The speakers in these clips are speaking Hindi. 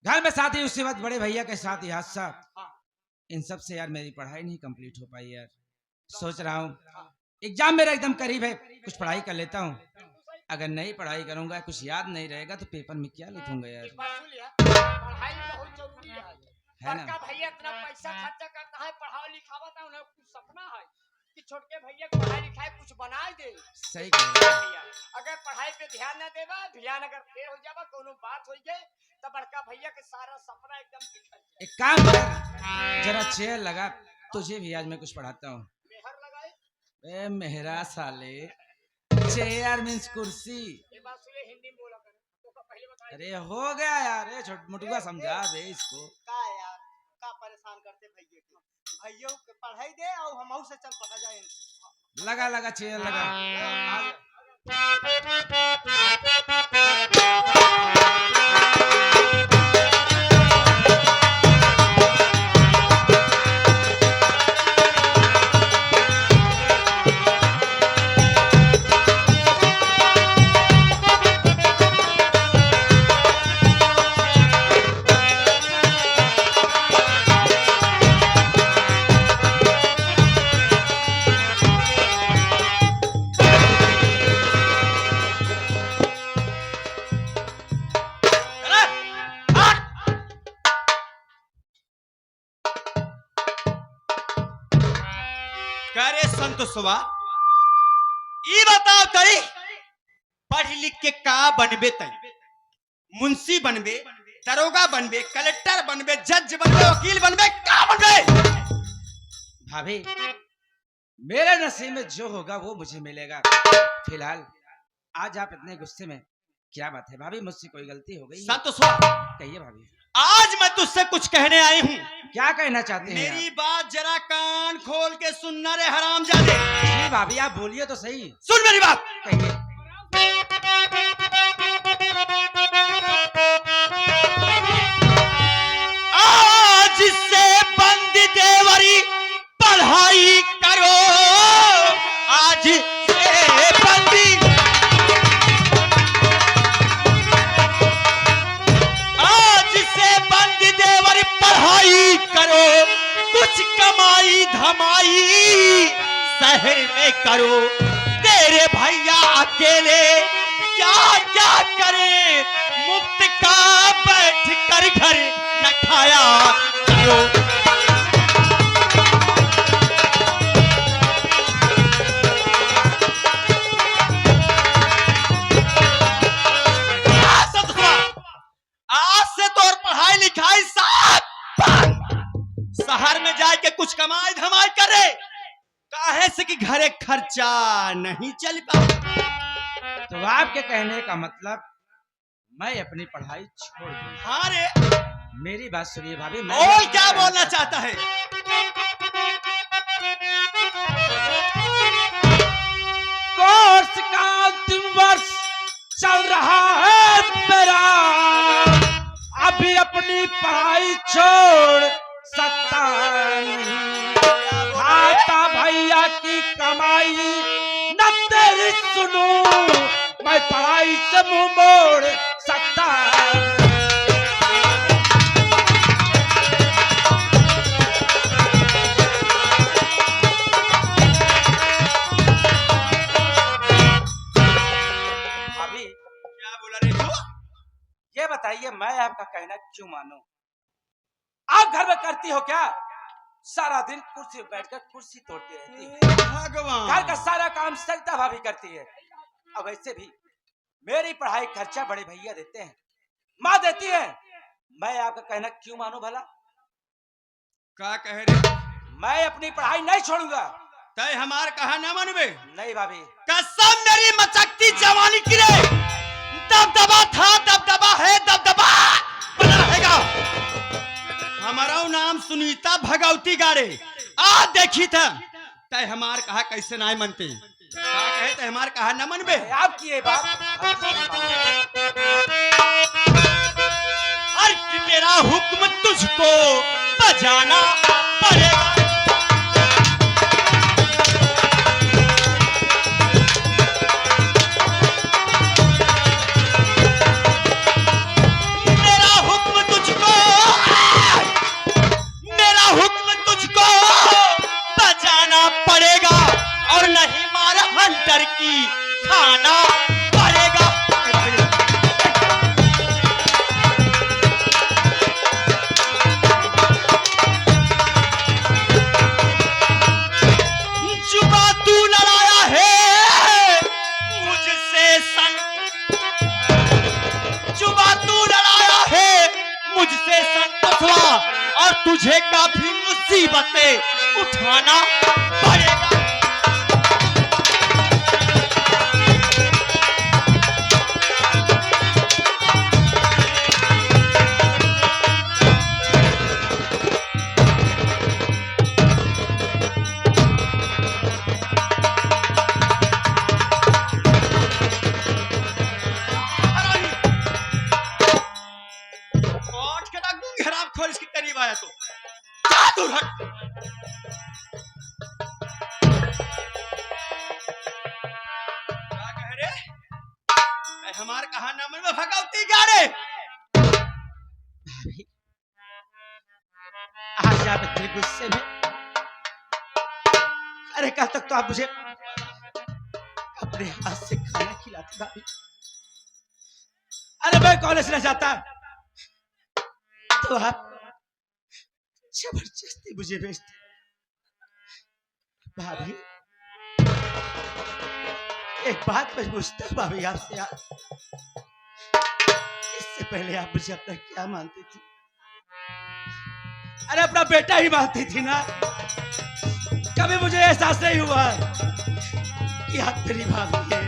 घर में शादी, उसी वक्त बड़े भैया के साथ ही हादसा। हाँ। इन सब से यार मेरी पढ़ाई नहीं कंप्लीट हो पाई यार। सोच रहा हूँ एग्जाम मेरा एकदम करीब है, कुछ पढ़ाई कर लेता हूँ। अगर नहीं पढ़ाई करूंगा, कुछ याद नहीं रहेगा तो पेपर में क्या लिखूंगा यार। एक बात सुन लिया, पढ़ाई बहुत जरूरी है ना? बड़का भैया इतना पैसा खर्चा करता है, पढ़ाओ लिखावता है, उन्हें कुछ सपना है कि छोटे भैया को पढ़ाई लिखाई कुछ बना दे। सही कह रहे हो। भैया अगर पढ़ाई पे ध्यान न देवा, ध्यान अगर फेर हो जावा, कोनो बात हो जाए तो बड़का भैया के सारा सपना एकदम बिखर जाए। एक काम कर, जरा चेयर लगा, तुझे भी आज मैं कुछ पढ़ाता हूँ। मेहर लगाए ए मेहरा साले, चेयर मीन्स कुर्सी। ये बात सुने, हिंदी में बोला कर तो पहले बताइए। अरे हो गया यार, ये छोट मोटुआ समझा दे इसको। का यार का परेशान करते भैया के, भैया के पढ़ाई दे और हमहू से चल पढ़ा जाए इनसे। लगा लगा चेयर लगा। करे संतोषवा, ई बताओ तई पढ़ लिख के का बनबे? तई मुंशी बनबे, दरोगा बनबे, कलेक्टर बनबे, जज बनबे, वकील बनबे, का बनबे? भाभी, मेरे नसीब में जो होगा वो मुझे मिलेगा। फिलहाल आज आप इतने गुस्से में क्या बात है? भाभी मुझसे कोई गलती हो गई है? संतोषवा, कहिए भाभी। आज मैं तुझसे कुछ कहने आई हूँ। क्या कहना चाहते हैं मेरी आप? बात जरा कान खोल के सुनना रे हरामजादे। जी भाभी, आप बोलिए तो सही। सुन मेरी बात। कहिए। आज से बंद देवरी पढ़ाई करो, आज से बंदी, आज से बंद देवरी पढ़ाई करो, कुछ कमाई धमाई शहर में करो। तेरे भैया अकेले क्या क्या करे, मुफ्त का बैठ कर घर न खाया करो। आज से तो पढ़ाई लिखाई शहर में जाके कुछ कमाई धमाई करे, काहे से कि घरे खर्चा नहीं चल पाता। तो आपके कहने का मतलब मैं अपनी पढ़ाई छोड़ दूं? हाँ रे, मेरी बात सुनिए भाभी। मैं और क्या बोलना चाहता है? कोर्स का अंतिम वर्ष चल रहा है मेरा, अभी अपनी पढ़ाई छोड़ सकता नहीं। खाता भैया की कमाई न तेरी सुनूं, मैं पढ़ाई से मुंह मोड़ सकता। अभी क्या बोला रे तू? ये बताइए, मैं आपका कहना क्यों मानूं? आप घर में करती हो क्या? सारा दिन कुर्सी पे बैठकर कुर्सी तोड़ती रहती है। भगवान, घर का सारा काम सरिता भाभी करती है। अब वैसे भी मेरी पढ़ाई खर्चा बड़े भैया देते हैं, माँ देती है। मैं आपका कहना क्यों मानूं भला? क्या कह रे? मैं अपनी पढ़ाई नहीं छोड़ूंगा। तय हमार कहा न मनबे? नहीं भाभी। कसम मेरी मचकती जवानी की रे, दबदबा था, दबदबा है, दबदबा बना रहेगा। हमारा नाम सुनीता भगवती गारे आ देखी था। तय हमार कहा कैसे ना मनते? क्या कहे तय हमार कहा न मनबे? आपकी ये बात हर कि मेरा हुक्म तुझको बजाना पड़ेगा। मेरा हुक्म तुझको मुझसे संतोष हुआ और तुझे काफी मुसीबतें उठाना पड़ेगा। इसके करीब आया तो जा दूर हट। क्या कह रहे? मैं हमारे कहा नाम में भगवती गाड़े। भाभी आज आप इतने गुस्से में, अरे कल तक तो आप मुझे अपने हाथ से खाना खिलाते भाभी। अरे मैं कॉलेज न जाता तो आप जबरदस्ती मुझे भेजते। भाभी एक बात मैं पूछता हूँ भाभी आपसे, यार इससे पहले आप मुझे अपना क्या मानती थी? अरे अपना बेटा ही मानती थी ना। कभी मुझे एहसास नहीं हुआ कि आप मेरी भाभी है।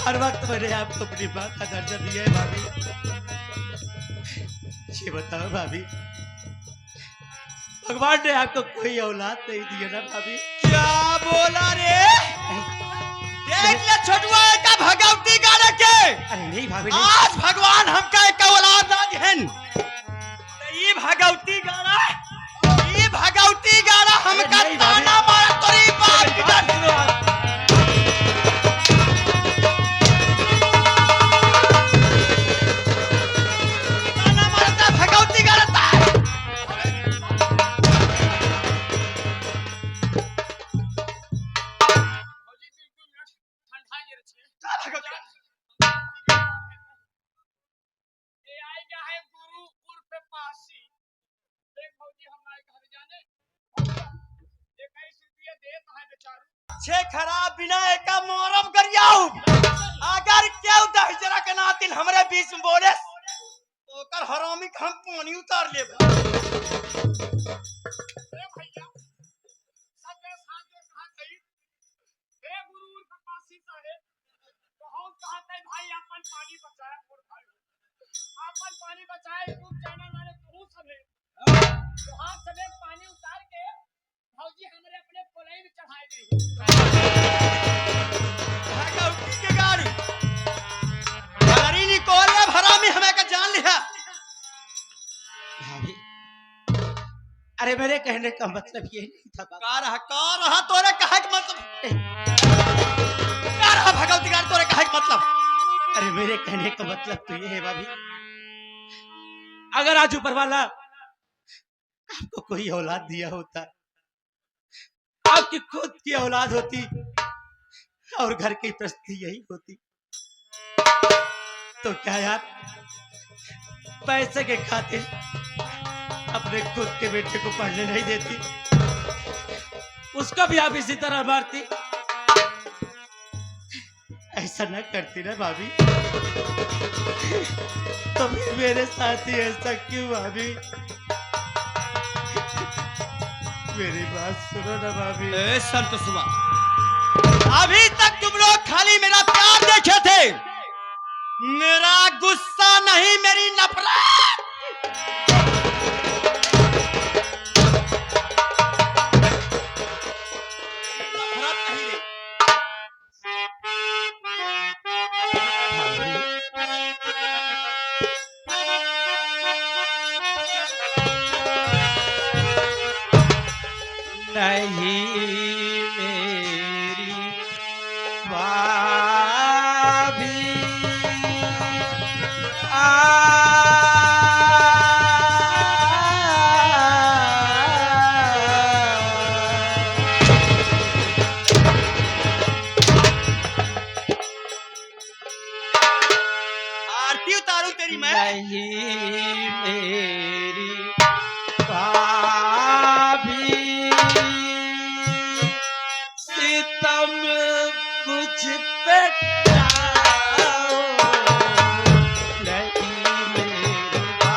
हर वक्त मैंने आपको अपनी मां का दर्जा दिया है भाभी। ये बताओ भाभी, भगवान ने आपको कोई औलाद नहीं दी है ना भाभी? क्या बोला रे? देख ले छोटुआ का भगवती गाड़े के। अरे नहीं भाभी नहीं। आज भगवान हमका एक औलाद ना देहन। ये भगवती गाड़ा, ये भगवती गाड़ा हमका ताना मारा तोरी बाप की डर। ताना मारता भगवती गाड़ा छे खराब बिना एका मोरम करियाऊ। अगर क्यों दहजरा के नातिल हमरे बीच में बोले तो कर हरामी हम पानी उतार ले। पानी बचाए खूब जाना मारे तू सबे तो हाथ सबे पानी उतार के भौजी हमरे अपने कोलाई में चढ़ाए भगवती के गाड़ी हमारी निकोल ने भरा में हमें का जान लिया। भाभी अरे मेरे कहने का मतलब ये नहीं था। का रहा तोरे कहे के मतलब का रहा भगवती गाड़ी तोरे कहे के मतलब? अरे मेरे कहने का मतलब तो ये है भाभी, अगर आज ऊपर वाला आपको कोई औलाद दिया होता, आपकी खुद की औलाद होती और घर की परिस्थिति यही होती, तो क्या यार पैसे के खातिर अपने खुद के बेटे को पढ़ने नहीं देती? उसको भी आप इसी तरह मारती? ऐसा न करती ना भाभी। तो मेरे साथ ही ऐसा क्यों भाभी? मेरी बात सुनो ना भाभी। संत सुबह, अभी तक तुम लोग खाली मेरा प्यार देखे थे, मेरा गुस्सा नहीं, मेरी नफरत। नफरत नहीं रे। नहीं मेरी भाभी आरती उतारू तेरी मैं। नहीं मेरी भाभी सितम मुझ पे डालो। नहीं मेरी भाभी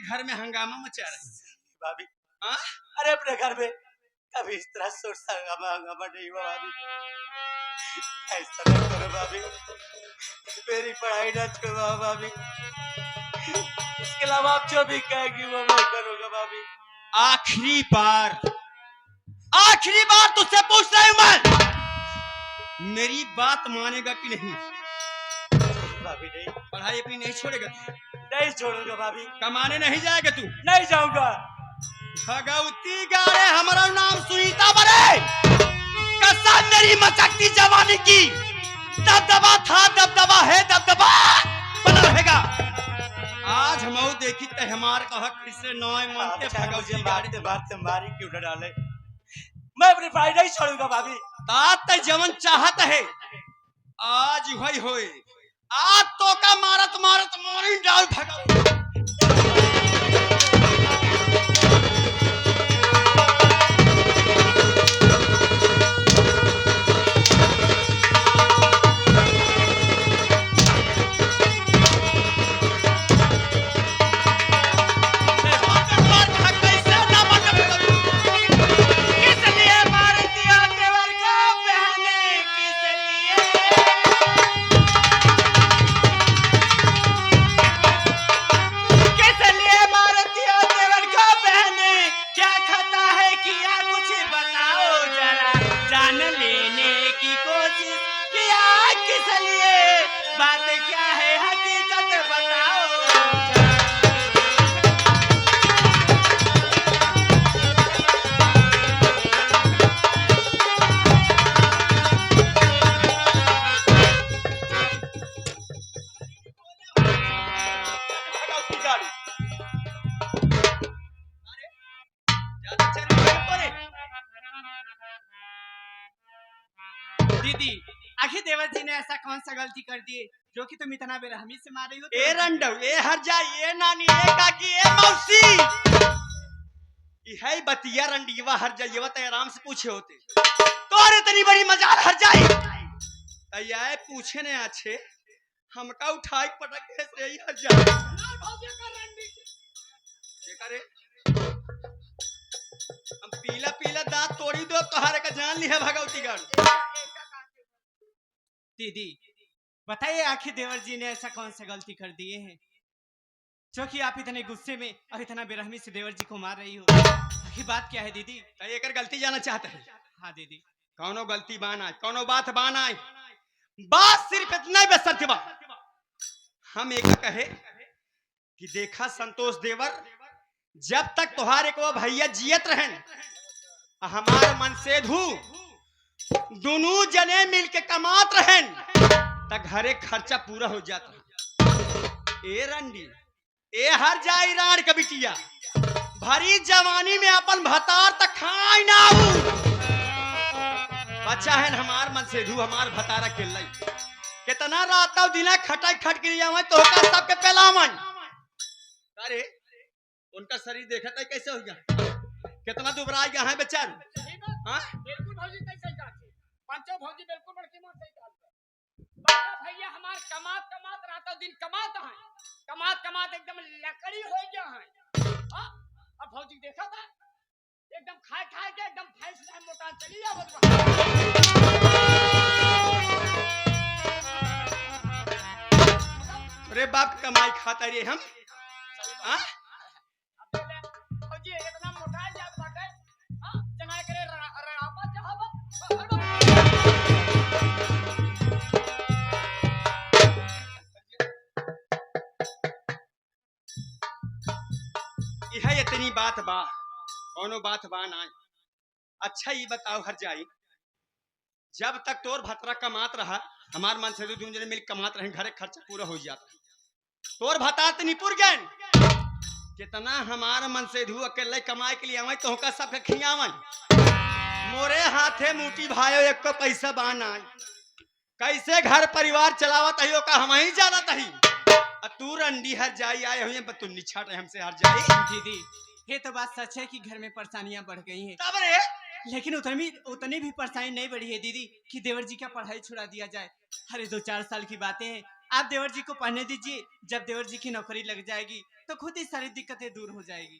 घर में हंगामा मचा रही भाभी हाँ? अरे अपने घर में कभी इस तरह सोच हंगामा नहीं हुआ भाभी। ऐसा न करो भाभी, मेरी पढ़ाई न छुड़वाओ भाभी। इसके अलावा आप जो भी कहेंगी वो मैं करूंगा भाभी। आखिरी बार तुझसे पूछ रही हूं मैं, मेरी बात मानेगा कि नहीं? भाभी नहीं, पढ़ाई अपनी नहीं छोड़ेगा? नहीं छोड़ूंगा भाभी, कमाने नहीं जाएगा तू? नहीं जाऊंगा। भगवती गारे हमारा नाम सुनीता बरे, कसम मेरी मचकती जवानी की। दबदबा था, दबदबा है, दबदबा बना रहेगा। आज हम देखी ते हमार का हक किसे नौय मन के भगवती गारे मारते मारी क्यों न डाले, मैं अपनी पढ़ाई नहीं छोड़ूंगा भाभी। तात जवन चाहत है आज वही होए। आज तो का मारत मारत मोरी डाल भगवती। दीदी आखिर देवर जी ने ऐसा कौन सा गलती कर दी जो कि तुम इतना बेरहमी से मार रही हो? ए रंडव, ए हरजा, ए नानी, ए काकी, ए मौसी, है बतिया रंडीवा हरजा, ये बता आराम से पूछे होते तोरे इतनी बड़ी मजाल हर जाए तैयार पूछे ने अच्छे हमका उठाई पटक के से ही हर जाए। करे हम पीला पीला दांत तोड़ी दो तोहारे का जान ली है भगवती गढ़। दीदी बताइए आखिर देवर जी ने ऐसा कौन सा गलती कर दिए हैं जो कि आप इतने गुस्से में और इतना बेरहमी से देवर जी को मार रही हो? आखिर बात क्या है दीदी? एक गलती जाना चाहते हैं? हाँ दीदी। कौनो गलती बाना है, कौनो बात बाना है, बात सिर्फ इतना ही बेसर बा। हम एक कहे कि देखा संतोष देवर, जब तक तुहारे को भैया जियत रहन हमारे मन से दोनों जने मिल के कमात रहन तक घरे खर्चा पूरा हो जाता। ए रंडी, ए हर जाई राण का बिटिया, भरी जवानी में अपन भतार तक खाई ना बच्चा है हमार मन से हमार भतारा के लाई कितना रात दिना खटाई खट गिरिया तो सबके पहलावन। अरे उनका शरीर देखा था कैसे हो गया, कितना दुबरा गया है बेचारू। हाँ बिल्कुल भौजी कैसे जाते पंचो भौजी बिल्कुल बड़की मां सही जाते। बड़ा भैया हमार कमात कमात रातों दिन कमात है, कमात कमात एकदम लकड़ी हो गया है। हां अब भौजी देखा था एकदम खाए खाए के एकदम फैस में मोटा चली आवत बा। अरे बाप कमाई खाता रे हम। हां भौजी इतना मोटा जात बाटे, हां चना करे रापा चाहबा। यह इतनी बात बा, कौनो बात बा ना। अच्छा ये बताओ हर जाई, जब तक तोर भतरा कमात रहा हमार मन से दोनों जने मिल कमात रहे घरे खर्चा पूरा हो जाता। तोर भतार तनी पुर गए कितना हमार मन से अकेले कमाए के लिए आवे तो का सब खियावन। मोरे हाथे मुठी भाइयों एक को पैसा बाना कैसे घर परिवार चलावत है का हम ही जानत ही। तू रंडी हर जाई आए हुए तू निछाट हमसे हर जाई। दीदी ये तो बात सच है कि घर में परेशानियां बढ़ गई हैं, तब रे लेकिन उतनी भी परेशानी नहीं बढ़ी है दीदी कि देवर जी का पढ़ाई छुड़ा दिया जाए। अरे 2-4 साल की बातें हैं, आप देवर जी को पढ़ने दीजिए, जब देवर जी की नौकरी लग जाएगी तो खुद ही सारी दिक्कतें दूर हो जाएगी।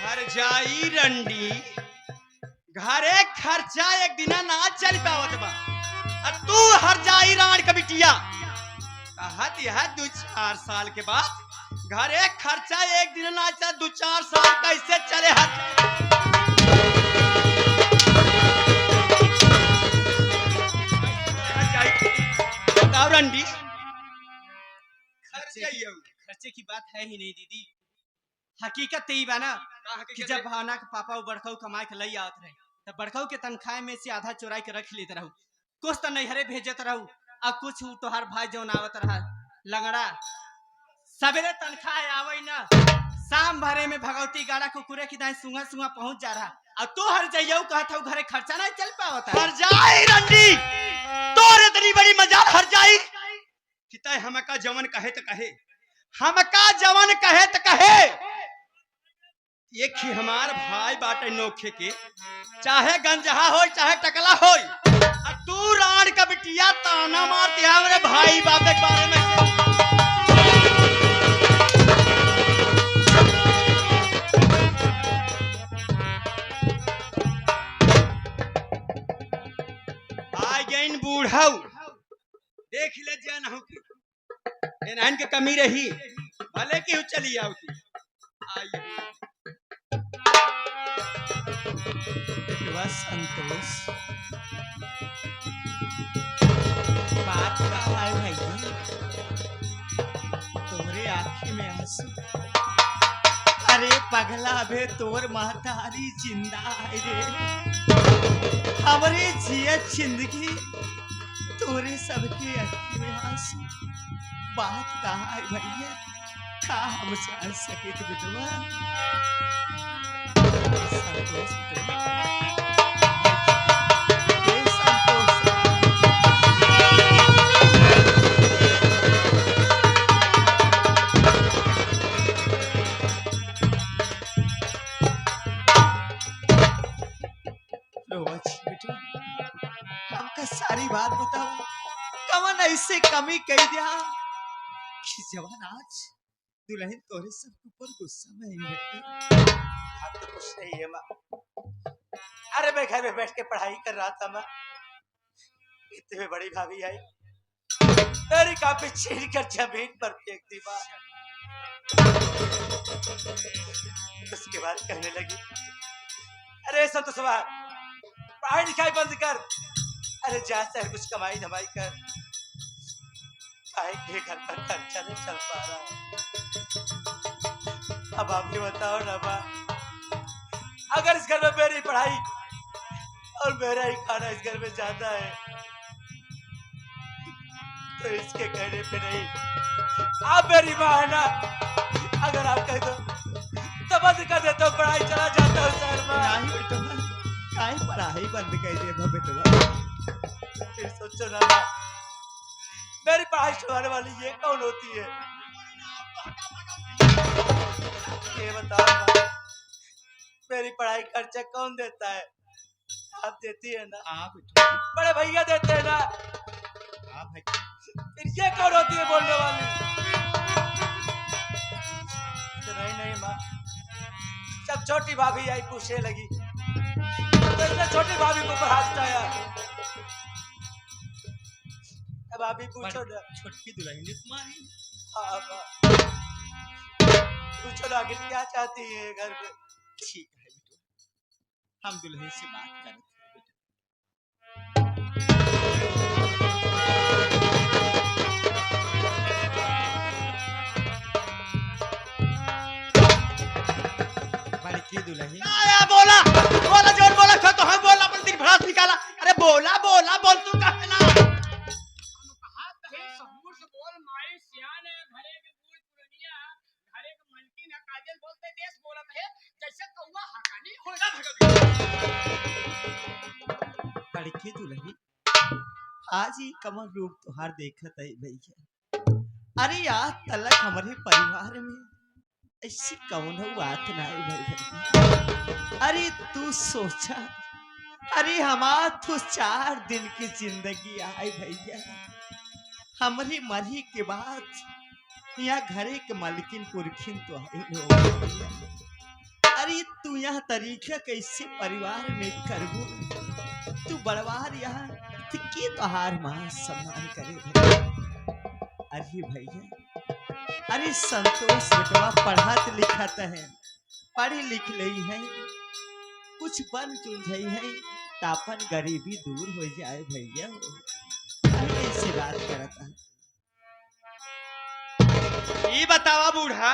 हर जाई रंडी घरे खर्चा एक दिन ना चल पावत बा और तू हर जाई राण का बिटिया कहत यह 2-4 साल के बाद घरे खर्चा एक दिन ना चल 2-4 साल कैसे चले बताओ रंडी खर्चे की बात है ही नहीं दीदी। हकीकत यही बा ना कि जब भावना के पापा वो बड़काऊ कमाए के लई आवत रहे तब बड़काऊ के तनख्वाह में से आधा चुराई के रख लेते रहू, कुछ तो नैहरे भेजत रहू और कुछ तोहार भाई जौन आवत रहा लंगड़ा सवेरे तनख्वाह आवे ना शाम भरे में भगवती गाड़ा कुकुरे की दाई सुंगा सुंगा पहुंच जा रहा और तू हर जइयो कहत हूं घरे खर्चा नहीं चल पावत हर जाई रंडी तोरे इतनी बड़ी मजाल हर जाई किता हमका जवन कहे तो कहे हमका जवन कहे तो कहे एक ही हमार भाई बाटे नोखे के चाहे गंजहा हो चाहे टकला हो तू राण का बिटिया ताना मारते हमरे भाई बाप के बारे में आई गइन बूढ़ाऊ देख ले जान हो कि एनहन के कमी रही भले की चली आओ तू आई संतोष बात का है भैया तोरे आँखी में आंसू अरे पगला बे तोर महतारी जिंदा है रे हमरे जिया जिंदगी तोरे सबके आँखी में आंसू बात का है भैया का हम समझ सके थे बेटवा संतोष हमका सारी बात बताओ कवन ऐसे कमी कही दिया कि जवान आज दुल्हन तोरे सब ऊपर गुस्सा में अब तो कुछ नहीं है माँ। अरे मैं घर में बैठ के पढ़ाई कर रहा था माँ, इतने में बड़ी भाभी आई मेरी कॉपी छीन कर जमीन पर फेंक दी माँ। उसके बाद कहने लगी अरे संतोष पढ़ाई लिखाई बंद कर, अरे जा सर कुछ कमाई धमाई कर, काहे के घर का खर्चा नहीं चल पा रहा। अब आप ही बताओ ना माँ, अगर इस घर में मेरी पढ़ाई और मेरा ही खाना इस घर में जाता है तो इसके कहने पे नहीं, आप मेरी माँ है ना, अगर आप कह दो तो बंद कर देता हूँ, पढ़ाई चला जाता हूँ सर माँ। नहीं बेटवा काहे पढ़ाई बंद कर दे बेटवा, फिर सोचो ना माँ, मेरी पढ़ाई छुड़ाने वाली ये कौन होती है, ये बताओ माँ, मेरी पढ़ाई खर्चा कौन देता है? आप देती है ना? आप बेटवा बड़े भैया देते हैं ना? आप है फिर ये कौन होती है बोलने वाली? तो नहीं माँ, जब छोटी भाभी आई पूछने लगी तो इसने छोटी भाभी को ऊपर हाथ उठाया। अब भाभी पूछो ना, छोटकी दुल्हन तुम्हारी हाँ माँ, पूछो ना आखिर क्या चाहती है घर में? ठीक है बेटवा हम दुल्हन से बात करते हैं बड़की दुल्हन बोला बोला जोर बोला खा तो हम बोला अपन दिन भड़ास निकाला, अरे बोला बोला बोल तू कहे ना कहा तहे सहूर से बोल माई सियान है घरे के बूढ़ पुरनिया घरे के मनकी न काजल बोलते देश बोलत है जैसे कौवा हकानी हो जा। बड़की दुल्हन आज ही कमल रूप तुहार देखत है भैया, अरे आज तलक हमारे परिवार में ऐसी कौन बात नहीं भैया। अरे तू सोचा, अरे हमार तो 4 दिन की जिंदगी आई भैया, हमारी मरी के बाद यहाँ घरे के मालकिन पुरखिन तो है लोग। अरे तू यहाँ तरीका कैसे परिवार में करबू? तू बड़वार यहाँ के तोहार मान सम्मान करे भैया। अरे भैया, अरे संतोष बेटवा पढ़त लिखत है, पढ़ी लिख लई है, कुछ बन चुंझई है, तापन गरीबी दूर हो जाए भैया। अरे ऐसी बात करता है। ई बतावा बूढ़ा,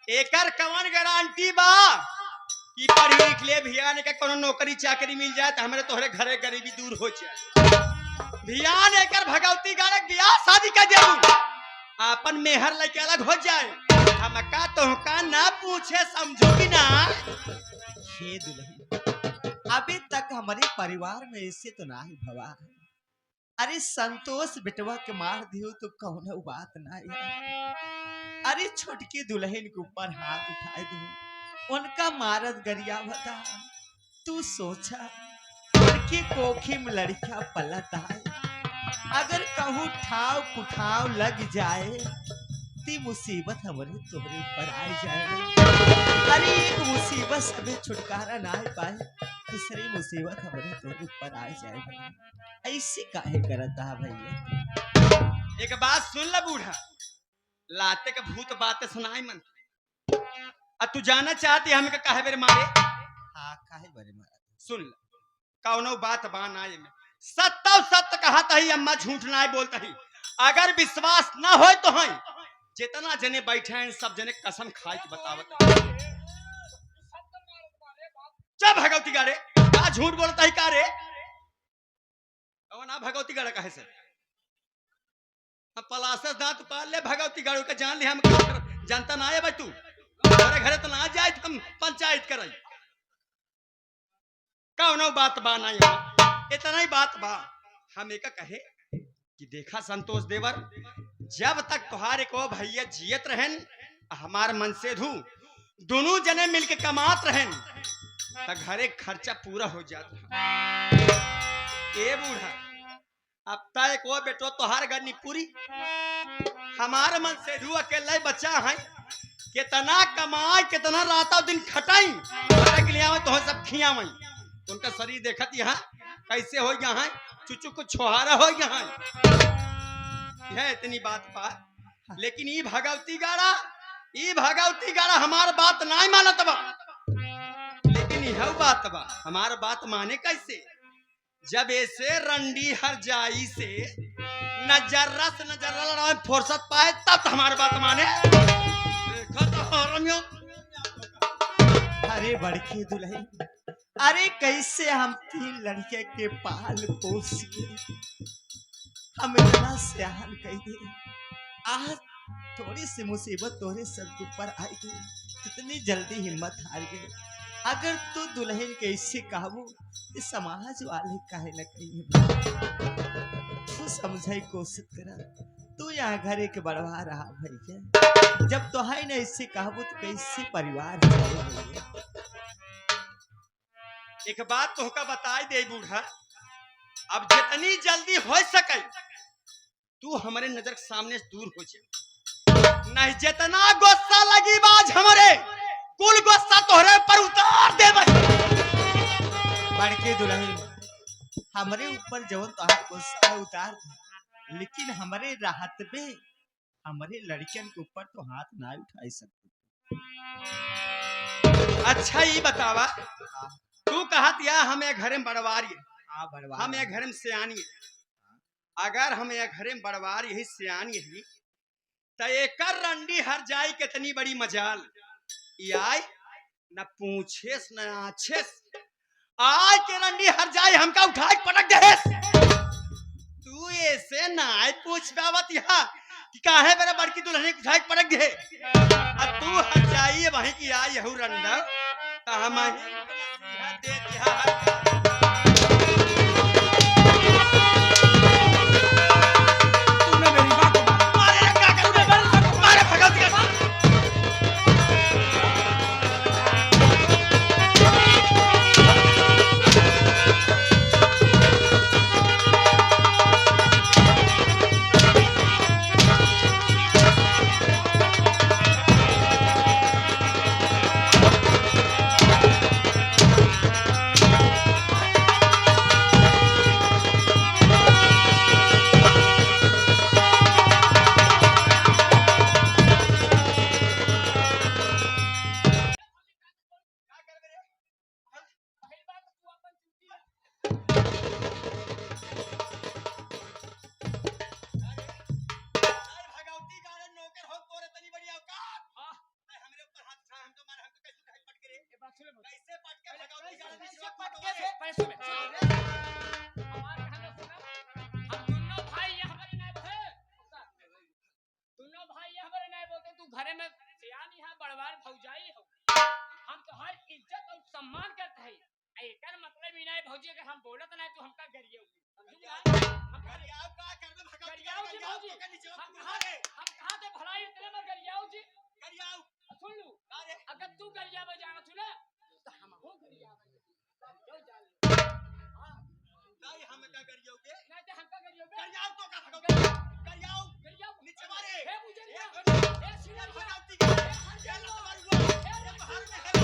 एकर कवन गारंटी बा कि पढ़ी लिख ले भियान के कोनो नौकरी चाकरी मिल जाए तो हमरे तोहरे घरे गरीबी दूर हो जाए। भियान एकर भगवती गाड़क बियाह शादी कर देबू, आपन मेहर लेके अलग हो जाए, हमका तोहका ना पूछे, समझो कि ना? हे दुल्हन, अभी तक हमारे परिवार में ऐसे तो ना ही भवा है। अरे संतोष बेटवा के मार दियो तो कौन बात ना है। अरे छोटकी दुल्हन के ऊपर हाथ उठाए दो, उनका मारत गरिया बता। तू सोचा लड़की कोखी में लड़का पलट आए, अगर कहूँ ठाव कुठाव लग जाए ती मुसीबत हमारे तोहरे ऊपर आ जाए। अरे एक मुसीबत से छुटकारा ना पाए, दूसरी मुसीबत हमारे तोहरे ऊपर आ जाए। ऐसे काहे करता भैया? एक बात सुन ल बूढ़ा, लाते का भूत बातें सुनाई मन। अब तू जाना चाहती हमके काहे बेरे मारे? हाँ काहे बरे मारा? सुन ल, कौनो बात बान आए में सत्ता सत्य कहता ही, अम्मा झूठ ना बोलता ही। अगर विश्वास ना हो तो है, जितना जने बैठे हैं सब जने कसम खाए के बतावत। चल भगवती गाड़े, का झूठ बोलता ही का रे? ना भगवती गाड़ा कहे से पलासस दांत पाल ले, भगवती गाड़ू का जान ले। हम जनता ना आए भाई, तू घरे घरे तो ना जाए, हम पंचायत कराई। कौनो बात बा ना, इतना ही बात बा। हम एक कहे कि देखा संतोष देवर, जब तक तुहारे को भैया जियत रहन, हमार मन से धू दोनों जने मिलके कमात रहन, त घरे खर्चा पूरा हो जाता। ए बूढ़ा, अब तक वो बेटो तोहार गनी पूरी, हमारे मन से धू अकेले बच्चा है, कितना कमाई कितना राता दिन खटाई, के लिए तो सब खियावई। उनका शरीर देखत यहाँ कैसे हो गया है, चुचु को छोहारा हो गया है। इतनी बात बा, लेकिन ई भगवती गाड़ा हमार बात नहीं मानत बा। लेकिन यह बात बा, हमार बात माने कैसे? जब ऐसे रंडी हर जाई से नजर्रा से नजर्रा लड़ाए फुर्सत पाए तब तो हमारी बात माने। देखो तो रमियो। अरे बड़की दुल्हन, अरे कैसे हम 3 लड़के के पाल पोसिए, हम इतना सियान कह दे। आज थोड़ी सी मुसीबत तोरे सब ऊपर आई गई, कितनी जल्दी हिम्मत हार गई। अगर तू दुल्हन कैसे कहबू, समाज वाले काहे न कहिए। तू समझे कोशिश करा, तू यहाँ घरे के बढ़वा रहा भैया। जब तो है न ऐसे कहबू तो कैसे परिवार चले। एक बात तोहका बताई दे बूढ़ा, अब जितनी जल्दी हो सके तू हमारे नजर के सामने से दूर हो जाए, नहीं जितना गुस्सा लगी बाज हमारे कुल गुस्सा तोहरे पर उतार दे। बड़के दुल्हन, हमारे ऊपर जवन तोहार गुस्सा उतार दे, लेकिन हमारे राहत पे हमारे लड़कियन के ऊपर तो हाथ ना उठा सकते। अच्छा ये बतावा, तू कहत या हमें घरे में बड़वारी, हम ये घर में सियानी, अगर हम ये घर में बड़वारी ही सियानी ही तो एकर रंडी हर जाई कितनी बड़ी मजाल। आई न पूछेस न आछेस, आज के रंडी हर जाए हमका उठा के पटक दे। तू ऐसे ना आए पूछ बावत यहाँ कि काहे मेरा बड़की दुल्हन उठा के पटक दे। अब तू हर जाइए वहीं की आई यहू रंडा तो हम दे दिया। सबके से पैसे में हमारे घर में सुना हम दोनों भाई ये हमारे नाम है दोनों भाई ये हमारे नाम बोलते तू घरे में सियानी है बड़वार भौजाई हो हम तो हर इज्जत और सम्मान करते हैं एकर मतलब ही नहीं भौजी अगर हम बोलत नहीं तो हमका गरियो समझी हम गरियाओ का कर दे भगवती गरियाओ जी भौजी के नीचे हम कहां से भलाई इतने में गरियाओ जी गरियाओ सुन लू अरे अगर तू गरिया बजाना तू ना तो हम हो गरिया जो जान नहीं हम का गरियोगे नहीं तो हमका गरियोगे गरियाओ तो का भगवती गरियाओ गरिया नीचे मारे हे मुझे ए ए सीधा भगवती का ये तो हमारी हुआ ये बाहर में है